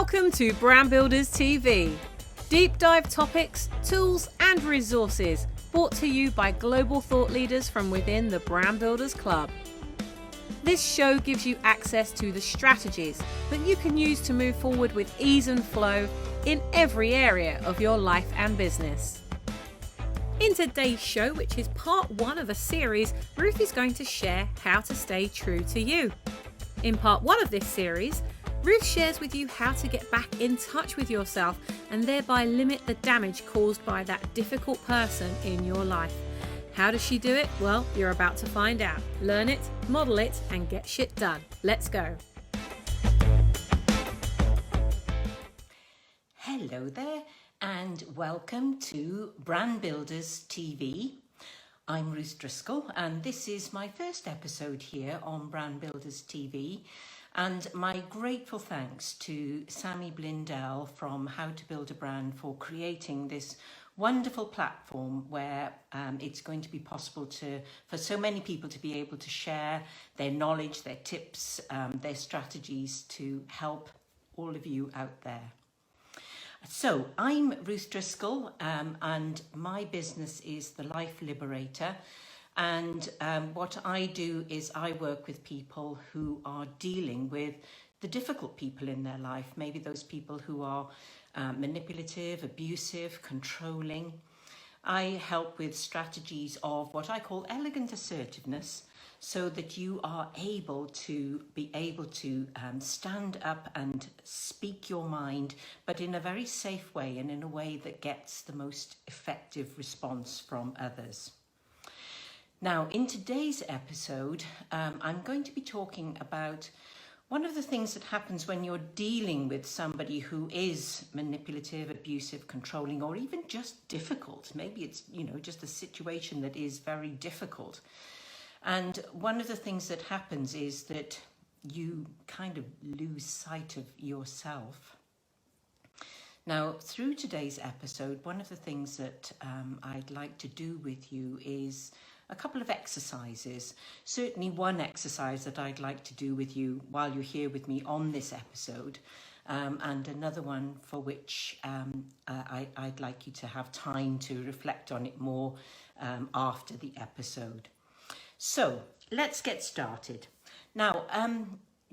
Welcome to Brand Builders TV. Deep dive topics, tools and resources brought to you by global thought leaders from within the Brand Builders Club. This show gives you access to the strategies that you can use to move forward with ease and flow in every area of your life and business. In today's show, which is part one of a series, Ruth is going to share how to stay true to you. In part one of this series, Ruth shares with you how to get back in touch with yourself and thereby limit the damage caused by that difficult person in your life. How does she do it? Well, you're about to find out. Learn it, model it, and get shit done. Let's go. Hello there, and welcome to Brand Builders TV. I'm Ruth Driscoll, and this is my first episode here on Brand Builders TV. And my grateful thanks to Sammy Blindell from How to Build a Brand for creating this wonderful platform where it's going to be possible for so many people to be able to share their knowledge, their tips, their strategies to help all of you out there. So I'm Ruth Driscoll, and my business is the Life Liberator. And what I do is I work with people who are dealing with the difficult people in their life, maybe those people who are manipulative, abusive, controlling. I help with strategies of what I call elegant assertiveness, so that you are able to stand up and speak your mind, but in a very safe way and in a way that gets the most effective response from others. Now, in today's episode, I'm going to be talking about one of the things that happens when you're dealing with somebody who is manipulative, abusive, controlling, or even just difficult. Maybe it's, just a situation that is very difficult. And one of the things that happens is that you kind of lose sight of yourself. Now, through today's episode, one of the things that I'd like to do with you is a couple of exercises. Certainly one exercise that I'd like to do with you while you're here with me on this episode, and another one for which I'd like you to have time to reflect on it more after the episode. So let's get started. Now,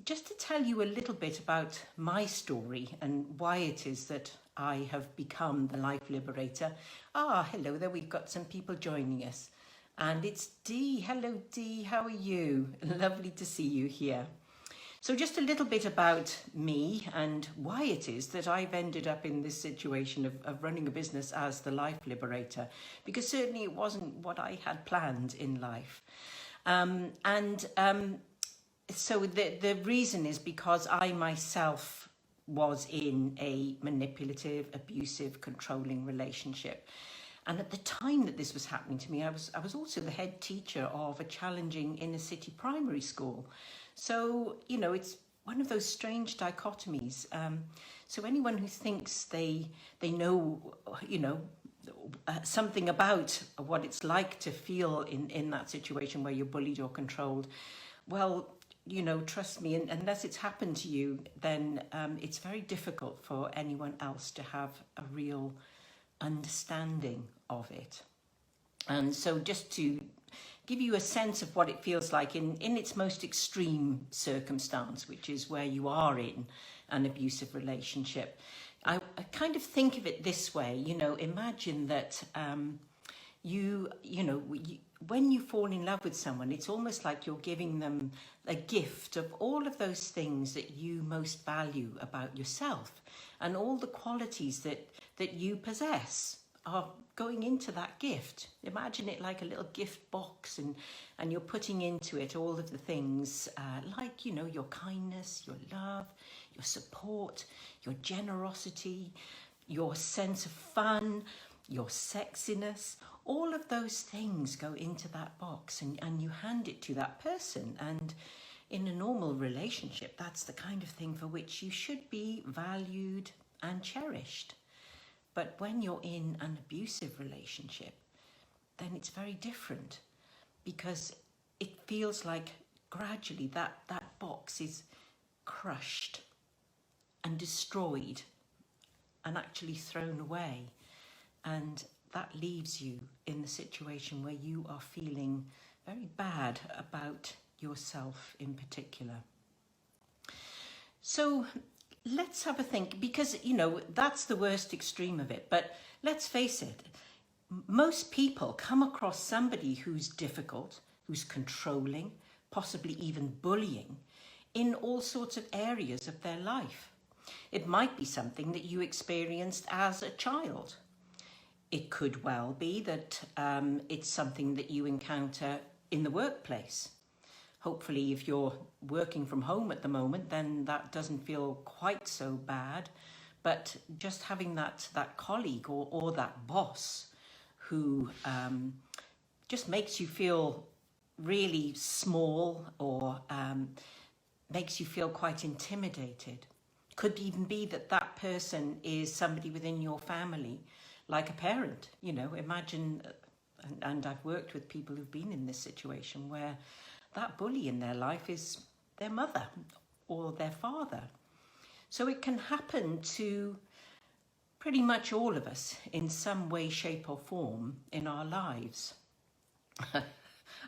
just to tell you a little bit about my story and why it is that I have become the Life Liberator. Hello there, we've got some people joining us. And it's Dee. Hello Dee, how are you? Lovely to see you here. So just a little bit about me and why it is that I've ended up in this situation of running a business as the Life Liberator, because certainly it wasn't what I had planned in life. So the reason is because I myself was in a manipulative, abusive, controlling relationship. And at the time that this was happening to me, I was also the head teacher of a challenging inner city primary school. So, it's one of those strange dichotomies. So anyone who thinks they know, something about what it's like to feel in that situation where you're bullied or controlled, well, trust me, unless it's happened to you, then it's very difficult for anyone else to have a real understanding of it. And so just to give you a sense of what it feels like in its most extreme circumstance, which is where you are in an abusive relationship, I kind of think of it this way. Imagine that when you fall in love with someone, it's almost like you're giving them a gift of all of those things that you most value about yourself, and all the qualities that you possess are going into that gift. Imagine it like a little gift box, and you're putting into it all of the things like, your kindness, your love, your support, your generosity, your sense of fun, your sexiness. All of those things go into that box, and you hand it to that person. And in a normal relationship, that's the kind of thing for which you should be valued and cherished. But when you're in an abusive relationship, then it's very different, because it feels like gradually that box is crushed and destroyed and actually thrown away. And that leaves you in the situation where you are feeling very bad about yourself in particular. So let's have a think, because, that's the worst extreme of it. But let's face it, most people come across somebody who's difficult, who's controlling, possibly even bullying in all sorts of areas of their life. It might be something that you experienced as a child. It could well be that it's something that you encounter in the workplace. Hopefully, if you're working from home at the moment, then that doesn't feel quite so bad. But just having that colleague or that boss who just makes you feel really small, or makes you feel quite intimidated. Could even be that person is somebody within your family, like a parent. Imagine, and I've worked with people who've been in this situation where that bully in their life is their mother or their father. So it can happen to pretty much all of us in some way, shape or form in our lives.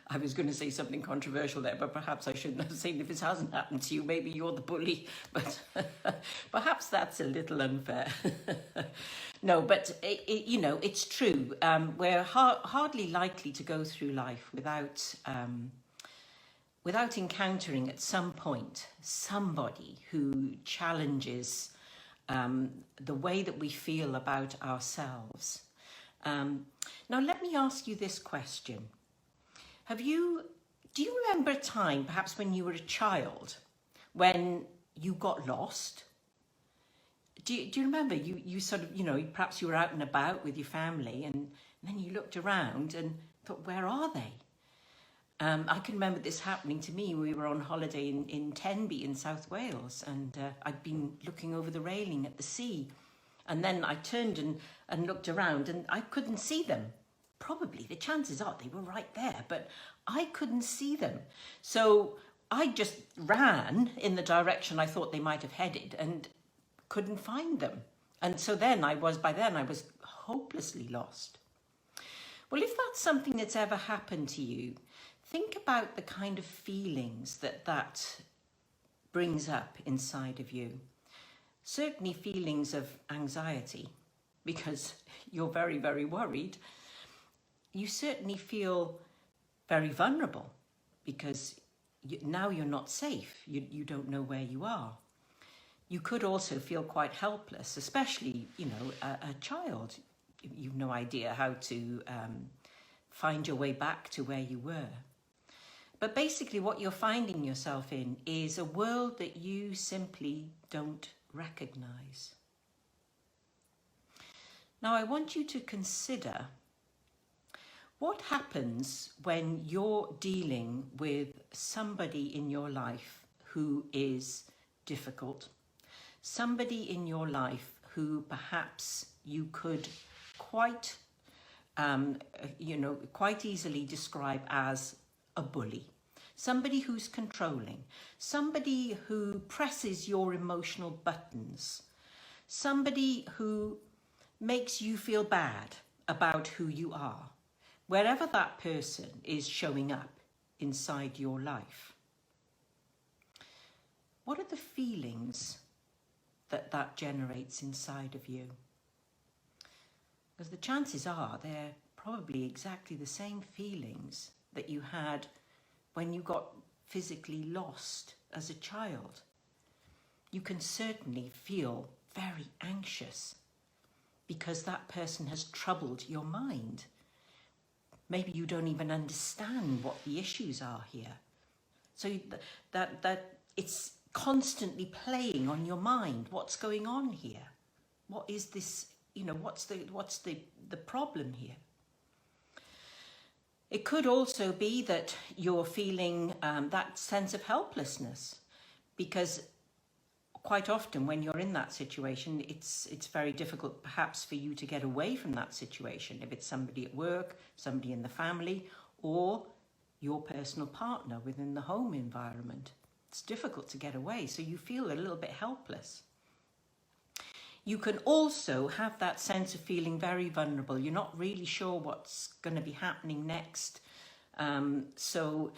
I was going to say something controversial there, but perhaps I shouldn't have said. If it hasn't happened to you, maybe you're the bully, but perhaps that's a little unfair. No, but it's true. We're hardly likely to go through life without encountering at some point somebody who challenges the way that we feel about ourselves. Now, let me ask you this question. Do you remember a time, perhaps when you were a child, when you got lost? Do you remember you sort of, perhaps you were out and about with your family and then you looked around and thought, where are they? I can remember this happening to me. We were on holiday in Tenby in South Wales, and I'd been looking over the railing at the sea. And then I turned and looked around and I couldn't see them. Probably, the chances are they were right there, but I couldn't see them. So I just ran in the direction I thought they might have headed and couldn't find them. And so by then I was hopelessly lost. Well, if that's something that's ever happened to you, think about the kind of feelings that brings up inside of you. Certainly feelings of anxiety, because you're very, very worried. You certainly feel very vulnerable because now you're not safe. You don't know where you are. You could also feel quite helpless, especially, a child. You've no idea how to find your way back to where you were. But basically what you're finding yourself in is a world that you simply don't recognize. Now, I want you to consider what happens when you're dealing with somebody in your life who is difficult, somebody in your life who perhaps you could quite easily describe as a bully, somebody who's controlling, somebody who presses your emotional buttons, somebody who makes you feel bad about who you are, wherever that person is showing up inside your life. What are the feelings that generates inside of you? Because the chances are they're probably exactly the same feelings that you had when you got physically lost as a child. You can certainly feel very anxious because that person has troubled your mind. Maybe you don't even understand what the issues are here. So that it's constantly playing on your mind. What's going on here? What is this? What's the problem here? It could also be that you're feeling that sense of helplessness, because quite often when you're in that situation, it's very difficult perhaps for you to get away from that situation. If it's somebody at work, somebody in the family, or your personal partner within the home environment, it's difficult to get away. So you feel a little bit helpless. You can also have that sense of feeling very vulnerable. You're not really sure what's going to be happening next. So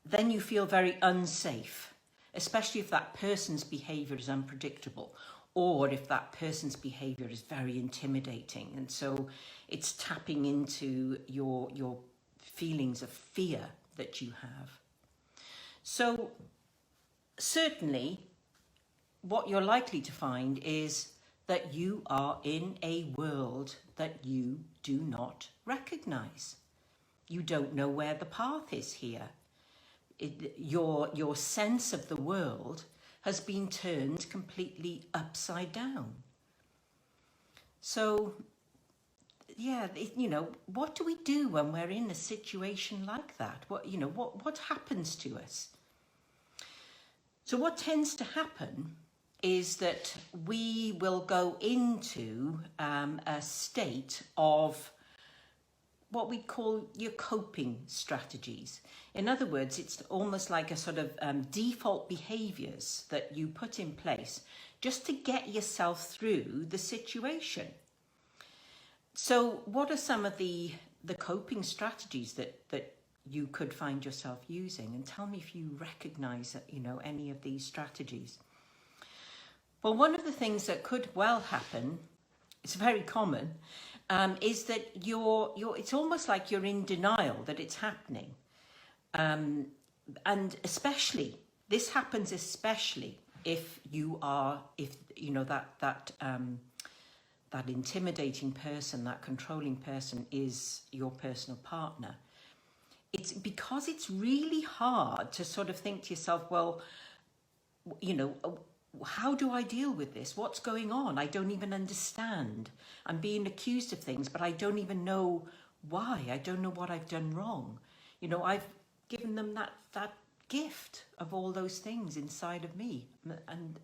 then you feel very unsafe, especially if that person's behaviour is unpredictable, or if that person's behaviour is very intimidating. And so it's tapping into your feelings of fear that you have. So certainly what you're likely to find is that you are in a world that you do not recognise. You don't know where the path is here. Your sense of the world has been turned completely upside down. So, yeah, what do we do when we're in a situation like that? What happens to us? So what tends to happen is that we will go into a state of what we call your coping strategies. In other words, it's almost like a sort of default behaviours that you put in place just to get yourself through the situation. So what are some of the coping strategies that you could find yourself using? And tell me if you recognise any of these strategies. Well, one of the things that could well happen, it's very common, is that it's almost like you're in denial that it's happening. And especially, this happens especially if that intimidating person, that controlling person is your personal partner. It's because it's really hard to sort of think to yourself, well, how do I deal with this? What's going on? I don't even understand. I'm being accused of things, but I don't even know why. I don't know what I've done wrong. I've given them that gift of all those things inside of me. And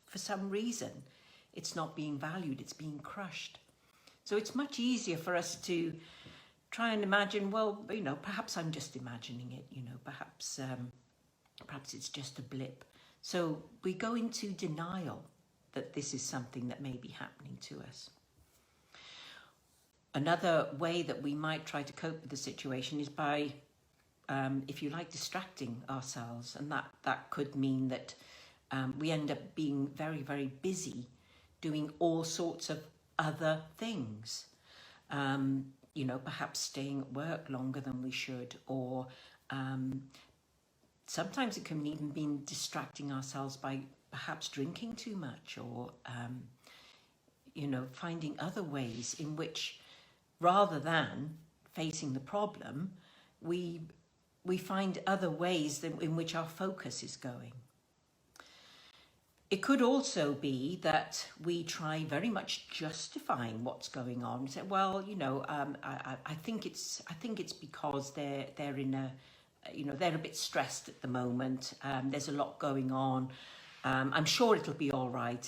for some reason, it's not being valued. It's being crushed. So it's much easier for us to try and imagine, well, perhaps I'm just imagining it. Perhaps it's just a blip. So we go into denial that this is something that may be happening to us. Another way that we might try to cope with the situation is by, if you like, distracting ourselves. And that could mean that we end up being very, very busy doing all sorts of other things. Perhaps staying at work longer than we should, or sometimes it can even be distracting ourselves by perhaps drinking too much, or, finding other ways in which, rather than facing the problem, we find other ways in which our focus is going. It could also be that we try very much justifying what's going on. We say, well, I think it's because they're in a, they're a bit stressed at the moment. There's a lot going on. I'm sure it'll be all right.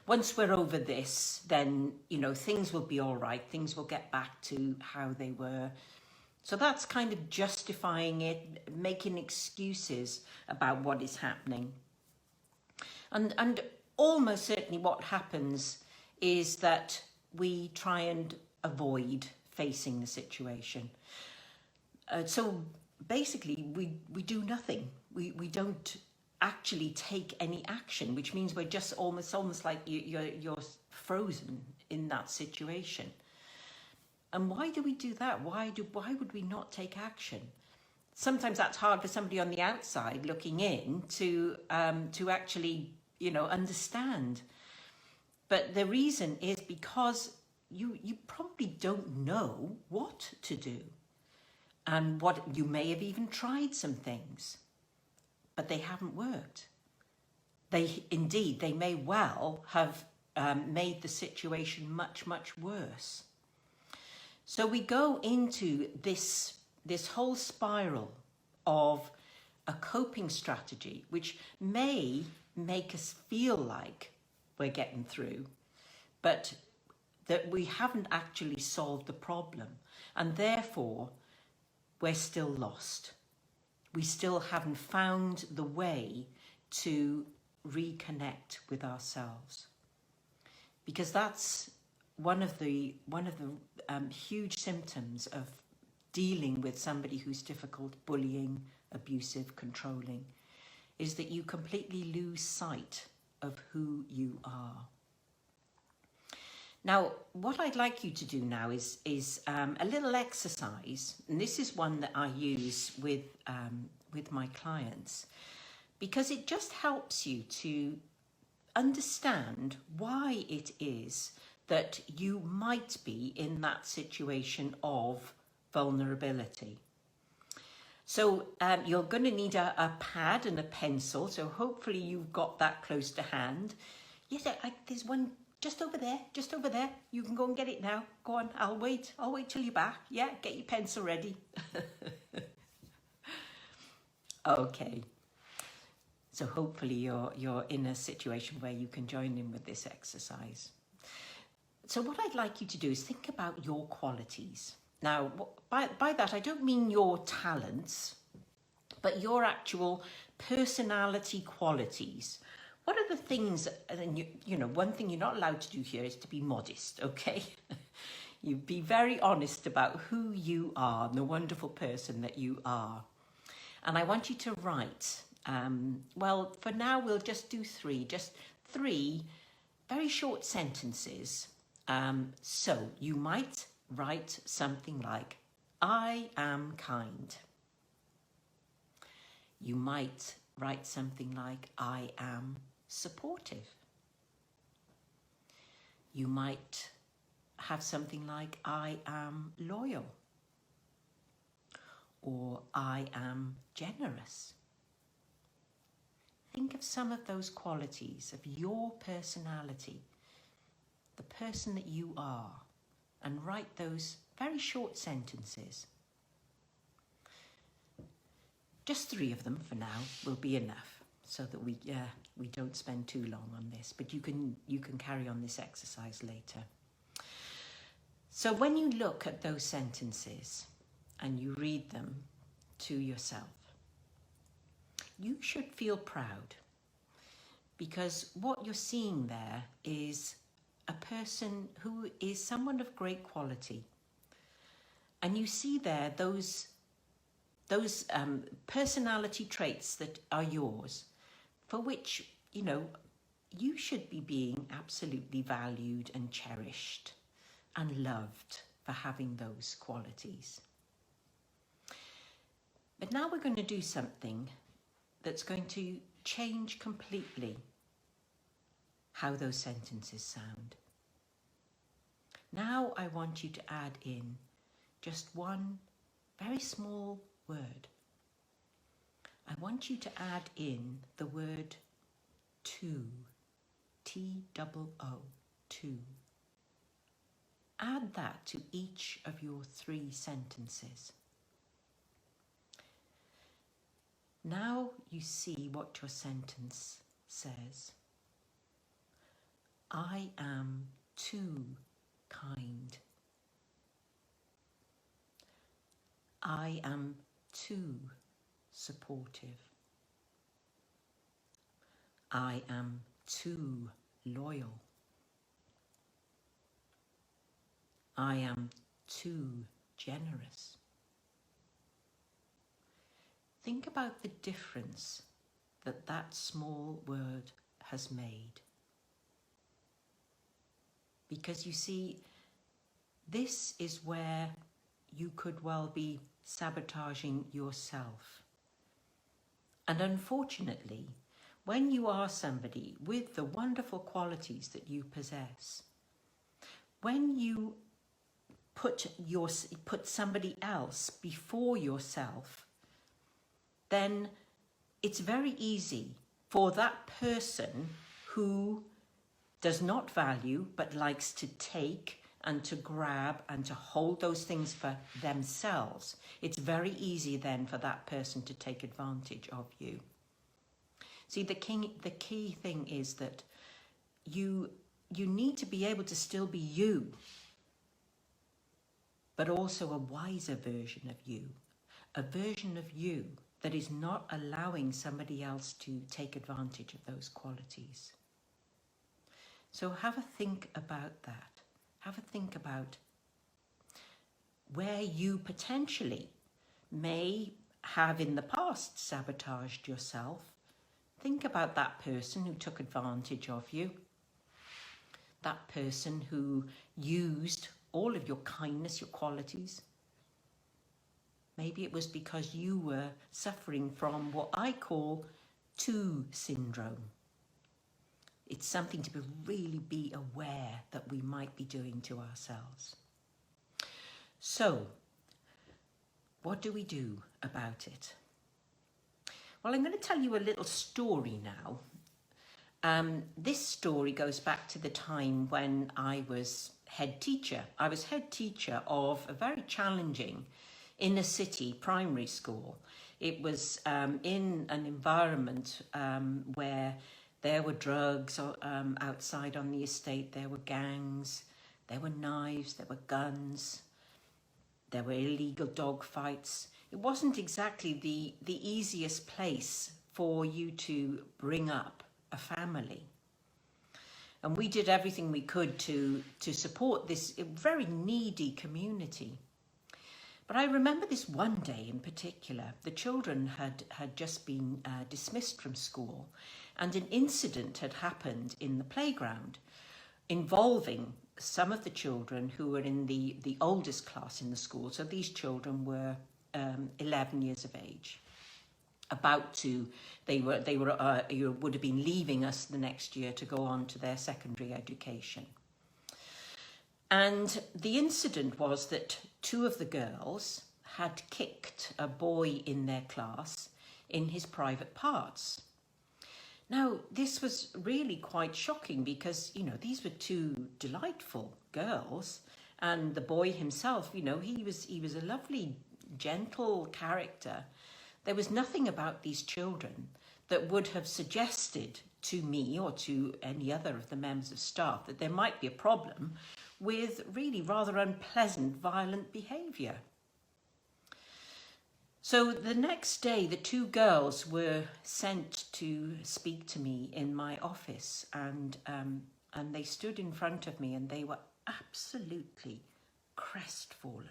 Once we're over this, then, things will be all right. Things will get back to how they were. So that's kind of justifying it, making excuses about what is happening. And almost certainly what happens is that we try and avoid facing the situation. So basically, we do nothing. We don't actually take any action, which means we're just almost like you're frozen in that situation. And why do we do that? Why would we not take action? Sometimes that's hard for somebody on the outside looking in to actually understand. But the reason is because you probably don't know what to do. And what you may have even tried some things, but they haven't worked. They may well have made the situation much, much worse. So we go into this whole spiral of a coping strategy, which may make us feel like we're getting through, but that we haven't actually solved the problem. And therefore, we're still lost. We still haven't found the way to reconnect with ourselves. because that's one of the huge symptoms of dealing with somebody who's difficult, bullying, abusive, controlling, is that you completely lose sight of who you are. Now, what I'd like you to do now is a little exercise, and this is one that I use with my clients, because it just helps you to understand why it is that you might be in that situation of vulnerability. So you're going to need a pad and a pencil, so hopefully you've got that close to hand. Yes, there's one just over there. You can go and get it now. Go on, I'll wait till you're back. Yeah, get your pencil ready. Okay. So hopefully you're in a situation where you can join in with this exercise. So what I'd like you to do is think about your qualities. Now, by that, I don't mean your talents, but your actual personality qualities. What are the things, and you know, one thing you're not allowed to do here is to be modest, okay? You be very honest about who you are and the wonderful person that you are. And I want you to write, well, for now, we'll just do three very short sentences. So you might write something like, I am kind. You might write something like, I am supportive. You might have something like, I am loyal. Or I am generous. Think of some of those qualities of your personality, the person that you are, and write those very short sentences. Just 3 of them for now will be enough, so that we don't spend too long on this, but you can carry on this exercise later. So when you look at those sentences and you read them to yourself, you should feel proud, because what you're seeing there is a person who is someone of great quality. And you see there those personality traits that are yours, for which, you know, you should be being absolutely valued and cherished and loved for having those qualities. But now we're going to do something that's going to change completely how those sentences sound. Now I want you to add in just one very small word. I want you to add in the word to, T-O-O, to. Add that to each of your 3 sentences. Now you see what your sentence says. I am too kind. I am too supportive. I am too loyal. I am too generous. Think about the difference that that small word has made. Because you see, this is where you could well be sabotaging yourself. And unfortunately, when you are somebody with the wonderful qualities that you possess, when you put somebody else before yourself, then it's very easy for that person who does not value but likes to take and to grab and to hold those things for themselves. It's very easy then for that person to take advantage of you. See, the key thing is that you need to be able to still be you, but also a wiser version of you, a version of you that is not allowing somebody else to take advantage of those qualities. So have a think about that. Have a think about where you potentially may have in the past sabotaged yourself. Think about that person who took advantage of you, that person who used all of your kindness, your qualities. Maybe it was because you were suffering from what I call two syndrome. It's something to really be aware that we might be doing to ourselves. So, what do we do about it? Well, I'm going to tell you a little story now. This story goes back to the time when I was head teacher. I was head teacher of a very challenging inner city primary school. It was in an environment where there were drugs outside on the estate, there were gangs, there were knives, there were guns, there were illegal dog fights. It wasn't exactly the easiest place for you to bring up a family. And we did everything we could to support this very needy community. But I remember this one day in particular. The children had just been dismissed from school, and an incident had happened in the playground involving some of the children who were in the oldest class in the school. So these children were 11 years of age. They would have been leaving us the next year to go on to their secondary education. And the incident was that two of the girls had kicked a boy in their class in his private parts. Now, this was really quite shocking because, these were two delightful girls, and the boy himself, he was a lovely, gentle character. There was nothing about these children that would have suggested to me or to any other of the members of staff that there might be a problem with really rather unpleasant, violent behaviour. So the next day, the two girls were sent to speak to me in my office, and they stood in front of me and they were absolutely crestfallen.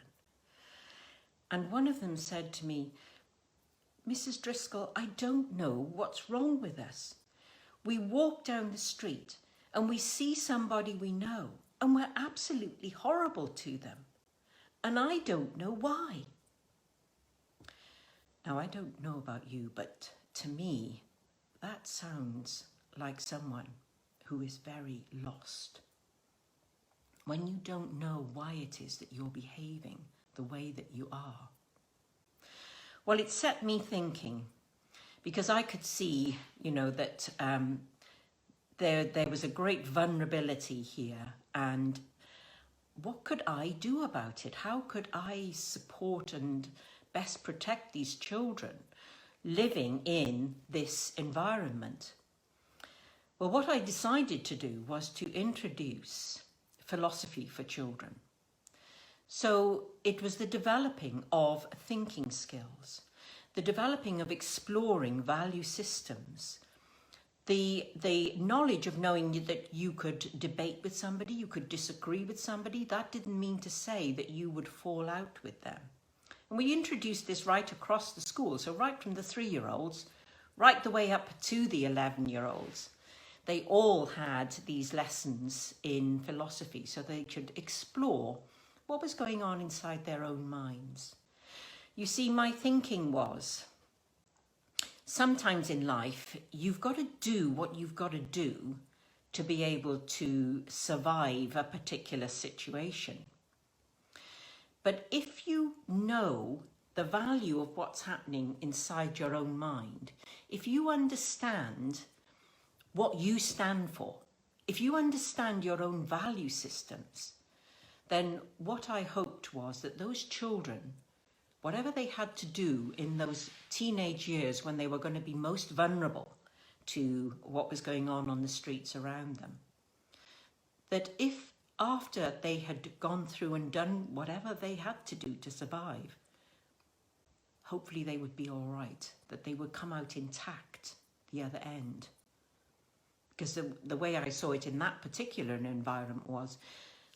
And one of them said to me, "Mrs. Driscoll, I don't know what's wrong with us. We walk down the street and we see somebody we know and we're absolutely horrible to them. And I don't know why." Now, I don't know about you, but to me, that sounds like someone who is very lost. When you don't know why it is that you're behaving the way that you are. Well, it set me thinking, because I could see, that there was a great vulnerability here, and what could I do about it? How could I support and best protect these children living in this environment? Well, what I decided to do was to introduce philosophy for children. So it was the developing of thinking skills, the developing of exploring value systems, the knowledge of knowing that you could debate with somebody, you could disagree with somebody. That didn't mean to say that you would fall out with them. And we introduced this right across the school, so right from the 3-year-olds, right the way up to the 11-year-olds. They all had these lessons in philosophy so they could explore what was going on inside their own minds. You see, my thinking was, sometimes in life, you've got to do what you've got to do to be able to survive a particular situation. But if you know the value of what's happening inside your own mind, if you understand what you stand for, if you understand your own value systems, then what I hoped was that those children, whatever they had to do in those teenage years when they were going to be most vulnerable to what was going on the streets around them, that if after they had gone through and done whatever they had to do to survive, hopefully they would be all right, that they would come out intact the other end. because the way I saw it in that particular environment was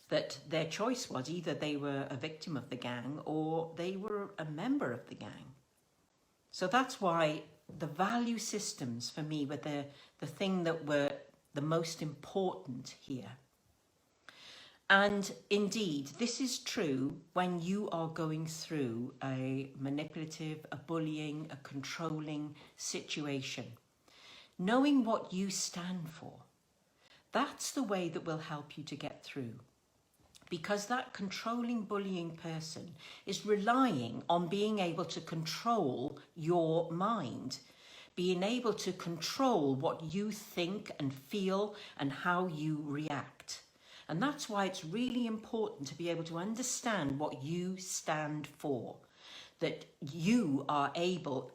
that their choice was either they were a victim of the gang or they were a member of the gang. So that's why the value systems for me were the thing that were the most important here. And indeed, this is true when you are going through a manipulative, a bullying, a controlling situation. Knowing what you stand for, that's the way that will help you to get through. Because that controlling, bullying person is relying on being able to control your mind, being able to control what you think and feel and how you react. And that's why it's really important to be able to understand what you stand for, that you are able,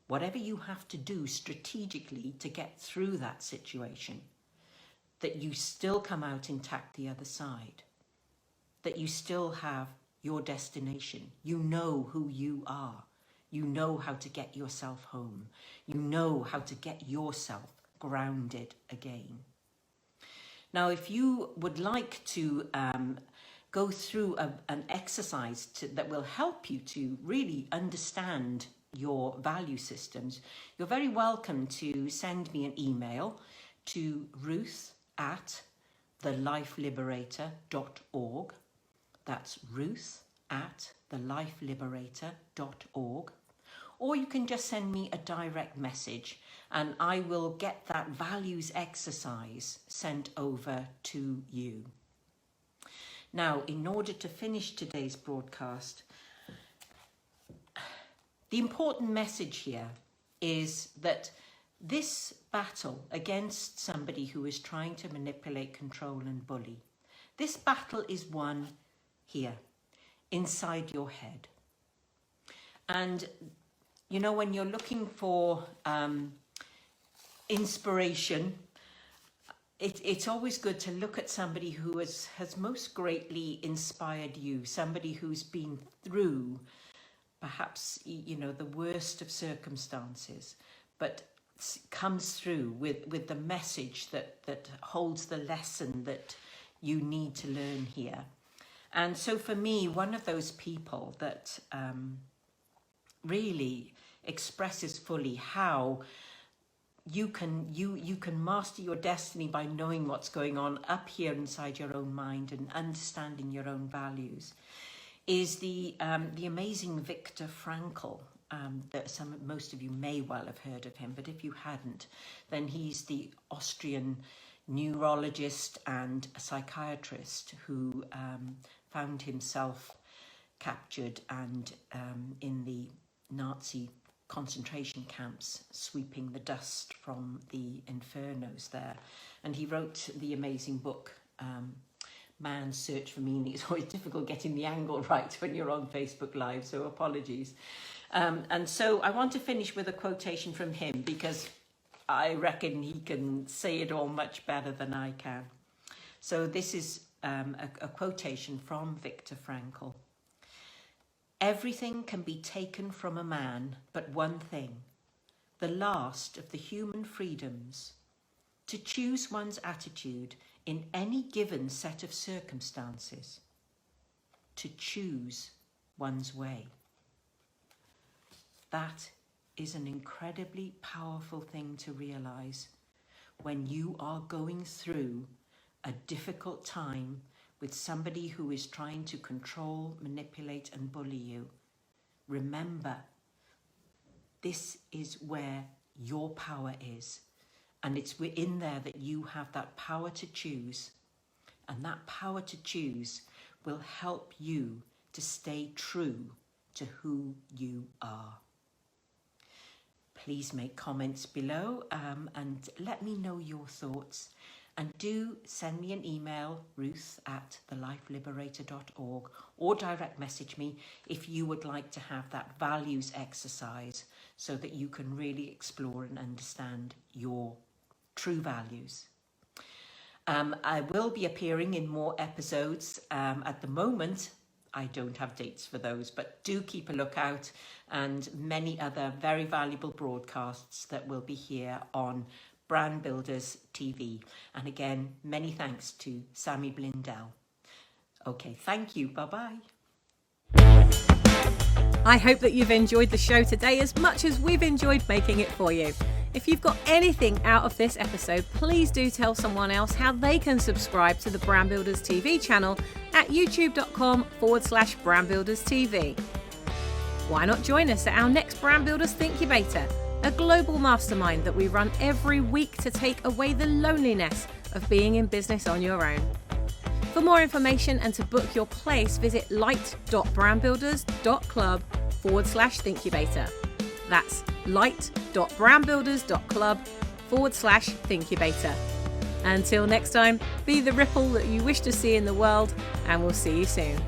whatever you have to do strategically to get through that situation, that you still come out intact the other side, that you still have your destination. You know who you are. You know how to get yourself home. You know how to get yourself grounded again. Now, if you would like to go through an exercise that will help you to really understand your value systems, you're very welcome to send me an email to ruth@thelifelibrator.org. That's ruth@thelifelibrator.org. Or you can just send me a direct message and I will get that values exercise sent over to you. Now, in order to finish today's broadcast, the important message here is that this battle against somebody who is trying to manipulate, control and bully, this battle is won here, inside your head. And you know, when you're looking for inspiration, it's always good to look at somebody who has most greatly inspired you, somebody who's been through perhaps, you know, the worst of circumstances, but comes through with the message that holds the lesson that you need to learn here. And so for me, one of those people that really expresses fully how you can master your destiny by knowing what's going on up here inside your own mind and understanding your own values is the amazing Viktor Frankl. That most of you may well have heard of him, but if you hadn't, then he's the Austrian neurologist and a psychiatrist who found himself captured and in the Nazi concentration camps, sweeping the dust from the infernos there. And he wrote the amazing book, Man's Search for Meaning. It's always difficult getting the angle right when you're on Facebook Live, so apologies. And so I want to finish with a quotation from him because I reckon he can say it all much better than I can. So this is a quotation from Viktor Frankl. Everything can be taken from a man but one thing, the last of the human freedoms, to choose one's attitude in any given set of circumstances, to choose one's way. That is an incredibly powerful thing to realize when you are going through a difficult time with somebody who is trying to control, manipulate and bully you. Remember, this is where your power is, and it's within there that you have that power to choose, and that power to choose will help you to stay true to who you are. Please make comments below and let me know your thoughts. And do send me an email, ruth@thelifelibrator.org, or direct message me if you would like to have that values exercise so that you can really explore and understand your true values. I will be appearing in more episodes. At the moment, I don't have dates for those, but do keep a lookout, and many other very valuable broadcasts that will be here on Brand Builders TV. And again, many thanks to Sammy Blindell. Okay, thank you. Bye-bye. I hope that you've enjoyed the show today as much as we've enjoyed making it for you. If you've got anything out of this episode, please do tell someone else how they can subscribe to the Brand Builders TV channel at youtube.com/brandbuilderstv. Why not join us at our next Brand Builders Thinkubator, a global mastermind that we run every week to take away the loneliness of being in business on your own. For more information and to book your place, visit light.brandbuilders.club/Thinkubator. That's light.brandbuilders.club/Thinkubator. Until next time, be the ripple that you wish to see in the world, and we'll see you soon.